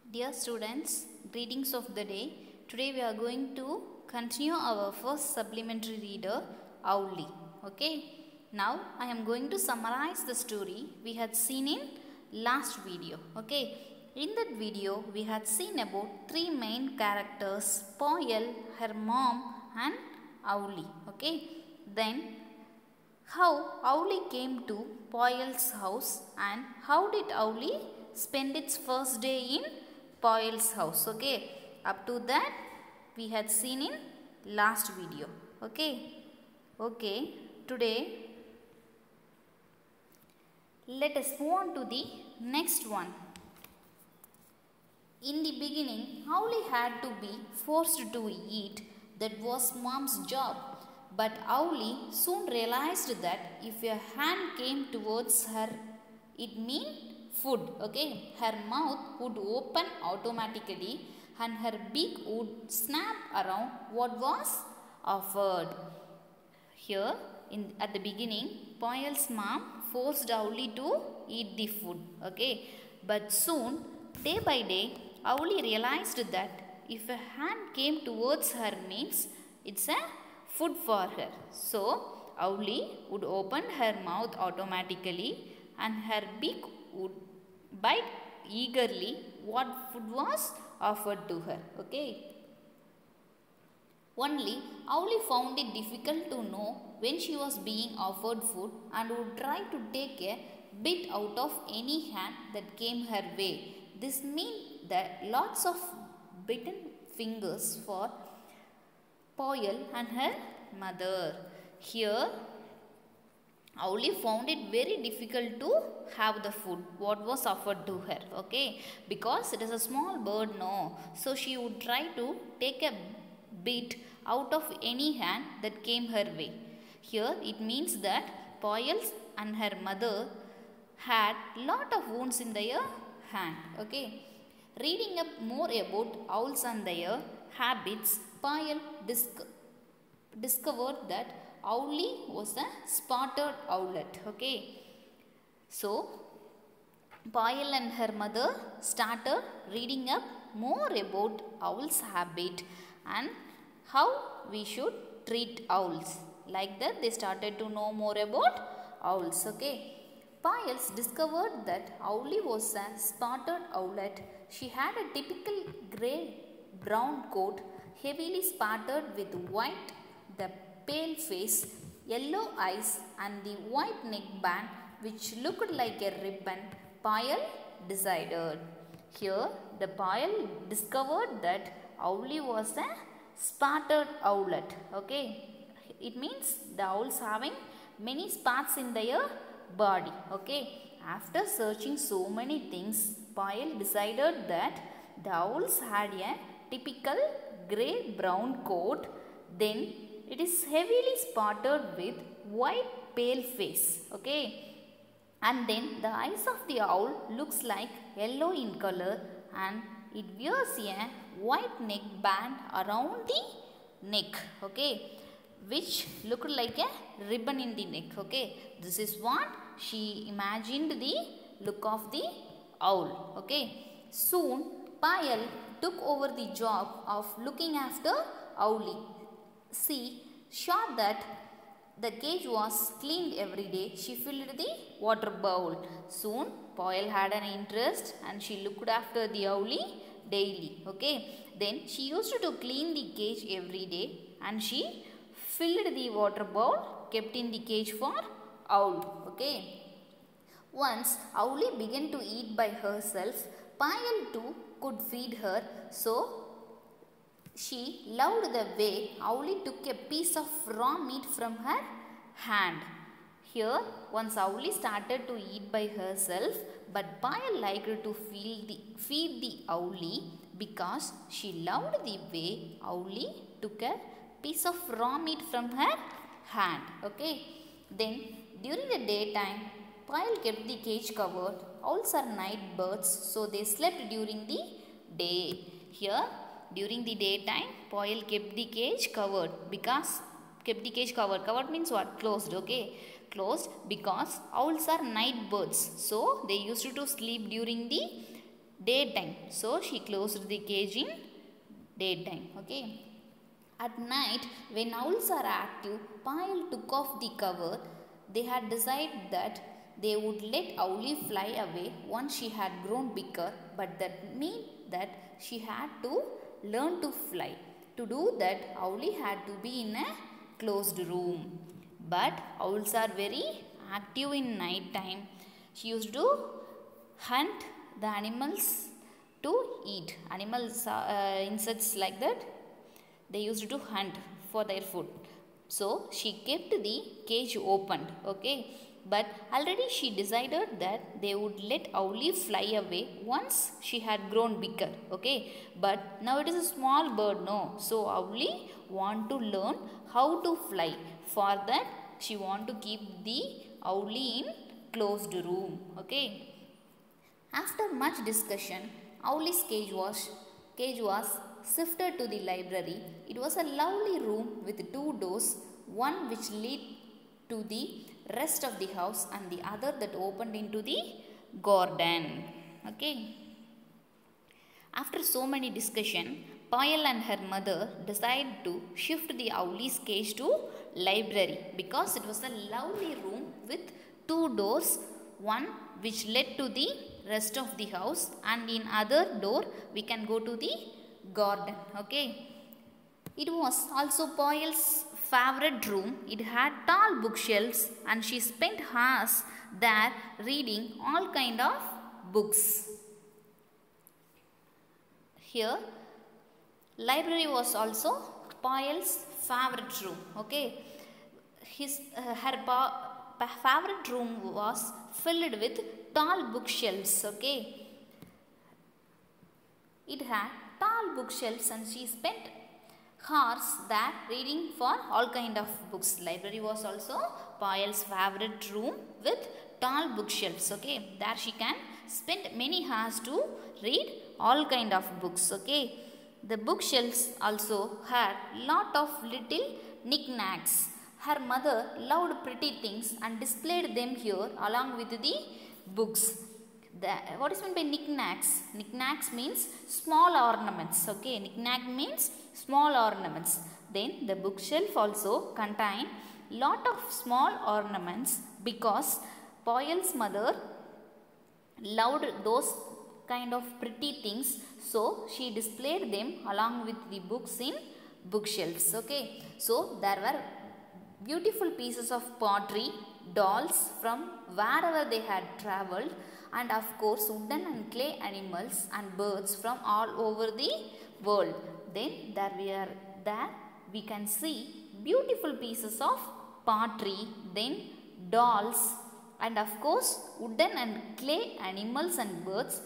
Dear students, greetings of the day. Today we are going to continue our first supplementary reader, Owlie. Okay. Now I am going to summarize the story we had seen in last video. Okay. In that video we had seen about three main characters, Poyle, her mom and Owlie. Okay. Then how Owlie came to Poyle's house and how did Owlie spend its first day in Poyle's house. Okay, up to that we had seen in last video. Okay, today let us move on to the next one. In the beginning, Owlie had to be forced to eat. That was mom's job. But Owlie soon realized that if a hand came towards her, it meant food. Okay, her mouth would open automatically and her beak would snap around what was offered. Here, at the beginning, Poyle's mom forced Owlie to eat the food. Okay, but soon, day by day, Owlie realized that if a hand came towards her means it's a food for her. So, Owlie would open her mouth automatically and her beak would bite eagerly what food was offered to her. Okay. Only Owlie found it difficult to know when she was being offered food and would try to take a bit out of any hand that came her way. This meant that lots of bitten fingers for Poyle and her mother. Here, Owlie found it very difficult to have the food what was offered to her. Okay, because it is a small bird, no. So she would try to take a bit out of any hand that came her way. Here it means that Poyle and her mother had lot of wounds in their hand. Okay, reading up more about owls and their habits, Poyle discovered that Owlie was a spotted owlet. Okay, so Poyle and her mother started reading up more about owls' habit and how we should treat owls. Like that, they started to know more about owls. Okay, Poyle discovered that Owlie was a spotted owlet. She had a typical grey-brown coat, heavily spotted with white, the pale face, yellow eyes and the white neckband which looked like a ribbon. Poyle decided. Here the Poyle discovered that Owlie was a spotted owlet. Okay, it means the owls having many spots in their body. Okay, after searching so many things, Poyle decided that the owls had a typical grey-brown coat. Then it is heavily spotted with white pale face. Okay, and then the eyes of the owl looks like yellow in color and it wears a white neck band around the neck. Okay, which looked like a ribbon in the neck. Okay, this is what she imagined the look of the owl. Okay, soon Poyle took over the job of looking after Owlie. She saw that the cage was cleaned every day. She filled the water bowl. Soon Poyle had an interest and she looked after the Owlie daily. Okay, then she used to clean the cage every day and she filled the water bowl kept in the cage for owl. Okay, once Owlie began to eat by herself, Poyle too could feed her. So she loved the way Owlie took a piece of raw meat from her hand. Here, once Owlie started to eat by herself, but Poyle liked to feed the Owlie because she loved the way Owlie took a piece of raw meat from her hand. Okay. Then, during the daytime, Poyle kept the cage covered. Owls are night birds, so they slept during the day. Here, during the daytime, Poyle kept the cage covered because covered means what? Closed. Okay, closed because owls are night birds, so they used to sleep during the daytime. So she closed the cage in daytime. Okay. At night, when owls are active, Payal took off the cover. They had decided that they would let Owlie fly away once she had grown bigger, but that meant that she had to learn to fly. To do that, Owlie had to be in a closed room. But owls are very active in night time. She used to hunt the animals to eat. Insects like that, they used to hunt for their food. So she kept the cage opened. Okay. But already she decided that they would let Owlie fly away once she had grown bigger. Okay. But now it is a small bird, no. So Owlie want to learn how to fly. For that she want to keep the Owlie in closed room. Okay. After much discussion, Owlie's cage was shifted to the library. It was a lovely room with two doors, one which led to the rest of the house and the other that opened into the garden. Okay. After so many discussion, Payal and her mother decided to shift the Owlie's cage to library because it was a lovely room with two doors, one which led to the rest of the house and in other door we can go to the garden. Okay. It was also Payal's favorite room. It had tall bookshelves and she spent hours there reading all kind of books. Here, library was also Payal's favorite room. Okay. Her favorite room was filled with tall bookshelves. Okay. It had tall bookshelves and she spent hours there reading for all kind of books. Library was also Payal's favorite room with tall bookshelves. Okay. There she can spend many hours to read all kind of books. Okay. The bookshelves also had lot of little knickknacks. Her mother loved pretty things and displayed them here along with the books. What is meant by knickknacks? Knickknacks means small ornaments. Okay, knickknack means small ornaments. Then the bookshelf also contain lot of small ornaments because Payal's mother loved those kind of pretty things. So she displayed them along with the books in bookshelves. Okay, so there were beautiful pieces of pottery, dolls from wherever they had travelled, and of course wooden and clay animals and birds from all over the world. Then there we can see beautiful pieces of pottery, then dolls, and of course wooden and clay animals and birds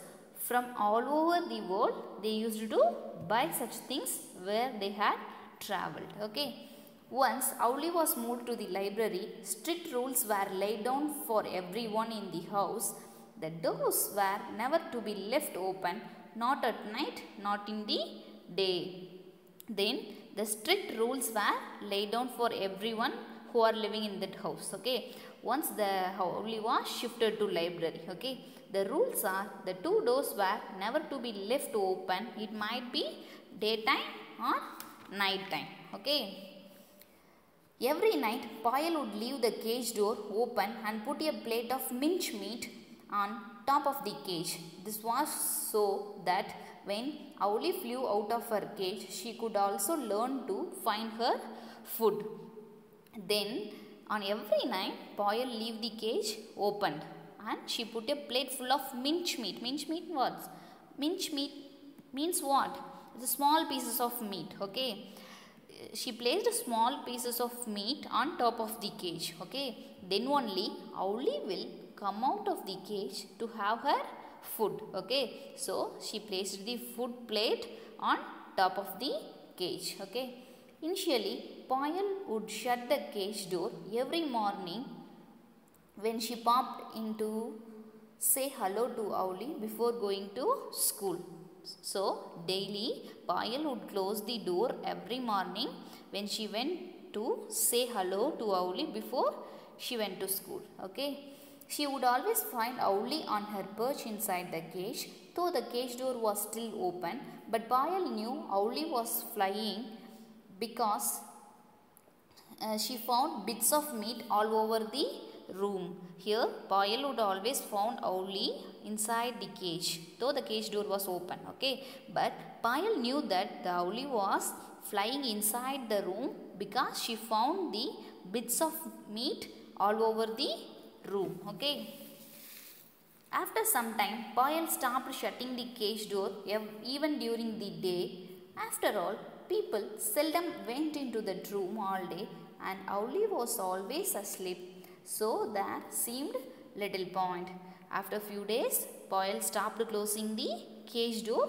from all over the world. They used to buy such things where they had travelled. Okay. Once Owlie was moved to the library, strict rules were laid down for everyone in the house. The doors were never to be left open, not at night, not in the day. Then the strict rules were laid down for everyone who are living in that house. Okay. Once the Owlie was shifted to library. Okay. The rules are the two doors were never to be left open. It might be daytime or night time. Okay. Every night, Payal would leave the cage door open and put a plate of mince meat on top of the cage. This was so that when Owlie flew out of her cage, she could also learn to find her food. Then, on every night, Payal leave the cage opened and she put a plate full of mince meat. Mince meat what? Mince meat means what? It's small pieces of meat. Okay. She placed small pieces of meat on top of the cage. Okay. Then only Owlie will come out of the cage to have her food. Okay. So she placed the food plate on top of the cage. Okay. Initially, Payal would shut the cage door every morning when she popped in to say hello to Owlie before going to school. So, daily Payal would close the door every morning when she went to say hello to Owlie before she went to school. Okay. She would always find Owlie on her perch inside the cage, though the cage door was still open. But Payal knew Owlie was flying because she found bits of meat all over the room. Here, Payal would always found Owlie inside the cage, though the cage door was open. Okay, but Payal knew that the Owlie was flying inside the room because she found the bits of meat all over the room. Okay. After some time, Payal stopped shutting the cage door even during the day. After all, people seldom went into that room all day, and Owlie was always asleep, so there seemed little point. After a few days, Payal stopped closing the cage door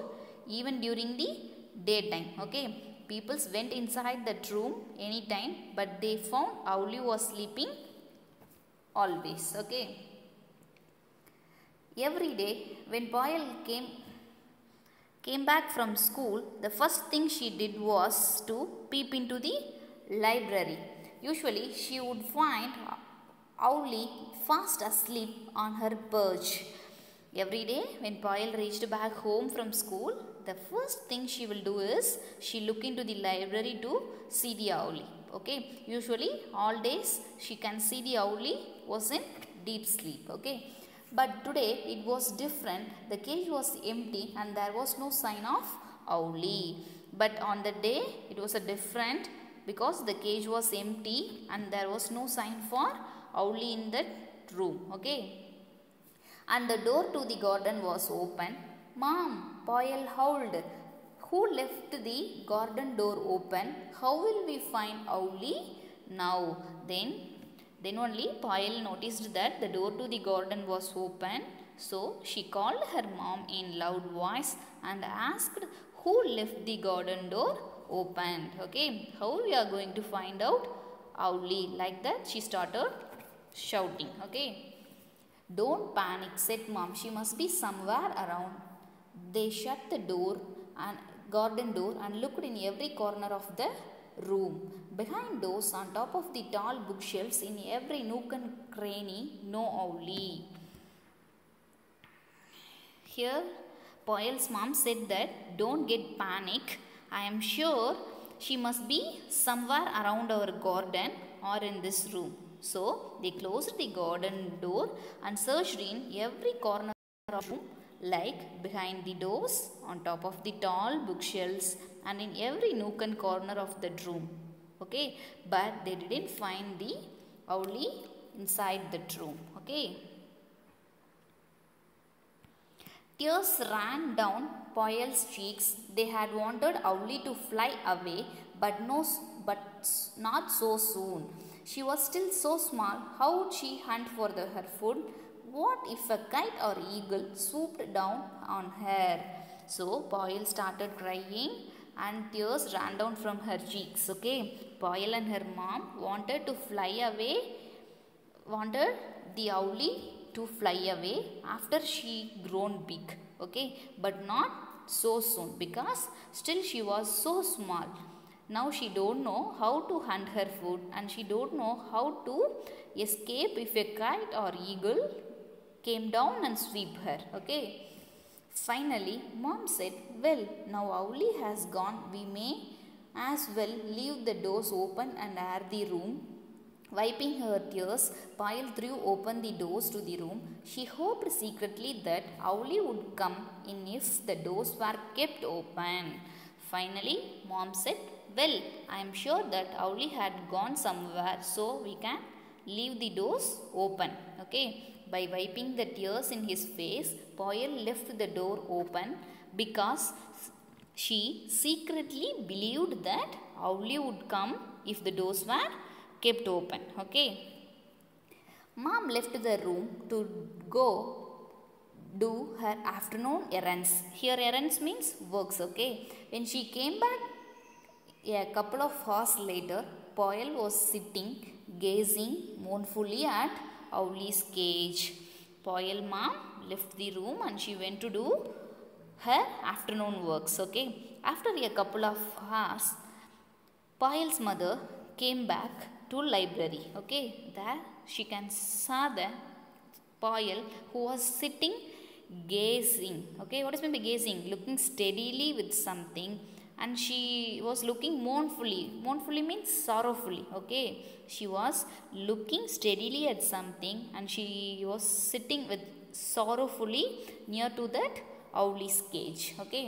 even during the daytime. Okay, people went inside that room anytime, but they found Owlie was sleeping always. Okay. Every day when Payal came back from school, the first thing she did was to peep into the library. Usually she would find Owlie fast asleep on her perch. Every day when Payal reached back home from school, the first thing she will do is she look into the library to see the Owlie. Okay, usually all days she can see the Owlie was in deep sleep. Okay, but today it was different. The cage was empty and there was no sign of Owlie. But on the day it was a different, because the cage was empty and there was no sign for Owlie in that room. Okay, and the door to the garden was open. Mom, Payal howled. Who left the garden door open? How will we find Owlie now? Then only Payal noticed that the door to the garden was open. So she called her mom in loud voice and asked who left the garden door opened. Okay, how we are going to find out Owlie? Like that she started shouting. Okay, don't panic, said mom. She must be somewhere around. They shut the door and garden door and looked in every corner of the room, behind doors, on top of the tall bookshelves, in every nook and cranny. No Owlie. Here Payal's mom said that don't get panic. I am sure she must be somewhere around our garden or in this room. So they closed the garden door and searched in every corner of the room, like behind the doors, on top of the tall bookshelves, and in every nook and corner of the room. Okay, but they didn't find the Owlie inside that room. Okay. Tears ran down Payal's cheeks. They had wanted Owlie to fly away, but not so soon. She was still so small. How would she hunt for her food? What if a kite or eagle swooped down on her? So Payal started crying and tears ran down from her cheeks. Okay, Payal and her mom wanted the Owlie to fly away after she grown big. Okay, but not so soon, because still she was so small. Now she don't know how to hunt her food, and she don't know how to escape if a kite or eagle came down and sweep her. Okay. Finally, mom said, well, now Owlie has gone. We may as well leave the doors open and air the room. Wiping her tears, Payal threw open the doors to the room. She hoped secretly that Owlie would come in if the doors were kept open. Finally, mom said, well, I am sure that Owlie had gone somewhere, so we can leave the doors open. Okay. By wiping the tears in his face, Payal left the door open because she secretly believed that Owlie would come if the doors were kept open. Okay. Mom left the room to go do her afternoon errands. Here errands means works. Okay. When she came back a couple of hours later, Payal was sitting gazing mournfully at Owlie's cage. Payal mom left the room and she went to do her afternoon works. Okay. After a couple of hours, Payal's mother came back to library. Okay. There she can saw the Payal, who was sitting gazing. Okay, what is meant by gazing? Looking steadily with something, and she was looking mournfully. Mournfully means sorrowfully. Okay, she was looking steadily at something, and she was sitting with sorrowfully near to that owl's cage. Okay,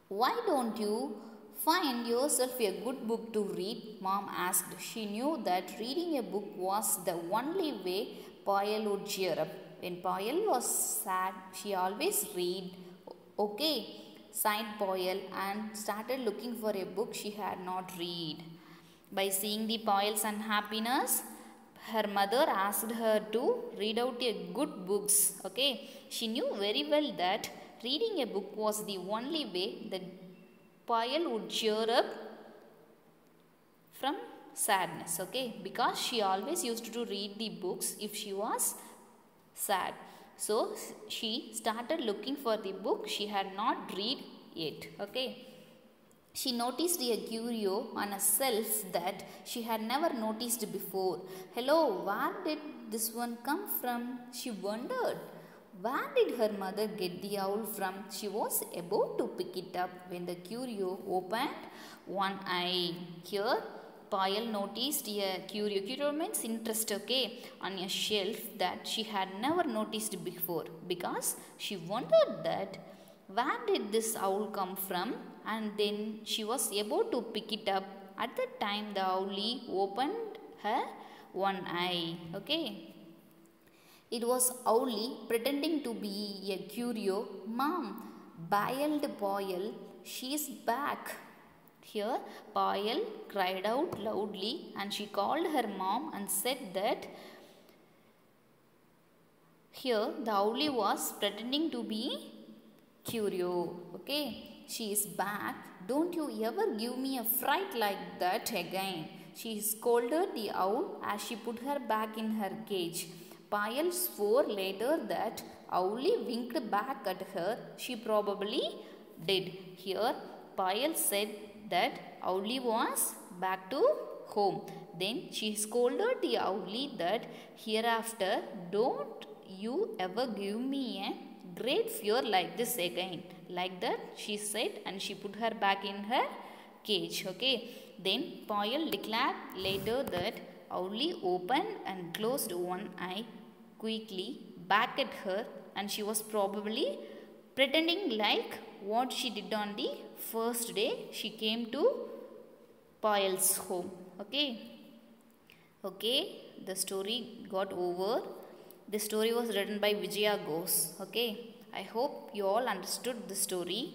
why don't you find yourself a good book to read? Mom asked. She knew that reading a book was the only way Payal would cheer up. When Payal was sad, she always read. Okay, sighed Payal and started looking for a book she had not read. By seeing the Payal's unhappiness, her mother asked her to read out a good books. Okay, she knew very well that reading a book was the only way that Payal would cheer up from sadness. Okay, because she always used to read the books if she was sad. So she started looking for the book she had not read yet. Okay, she noticed a curio on a shelf that she had never noticed before. Hello, where did this one come from? She wondered. Where did her mother get the owl from? She was about to pick it up when the curio opened one eye. Here, Payal noticed a curio. Curio means interest, okay, on a shelf that she had never noticed before, because she wondered that where did this owl come from, and then she was about to pick it up. At that time, the owlie opened her one eye. Okay, it was owlie pretending to be a curio. Mom, bailed Payal, she is back. Here, Payal cried out loudly, and she called her mom and said that here the owlie was pretending to be curio. Okay, she is back. Don't you ever give me a fright like that again. She scolded the owl as she put her back in her cage. Payal swore later that owlie winked back at her. She probably did. Here, Payal said that owlie was back to home. Then she scolded the owlie that hereafter don't you ever give me a great fear like this again. Like that she said, and she put her back in her cage. Okay, then Payal declared later that owlie opened and closed one eye quickly back at her, and she was probably pretending like what she did on the first day she came to Payal's home. Okay, the story got over. The story was written by Vijaya Ghose. Okay, I hope you all understood the story.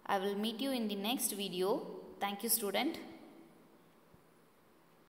I will meet you in the next video. Thank you, student.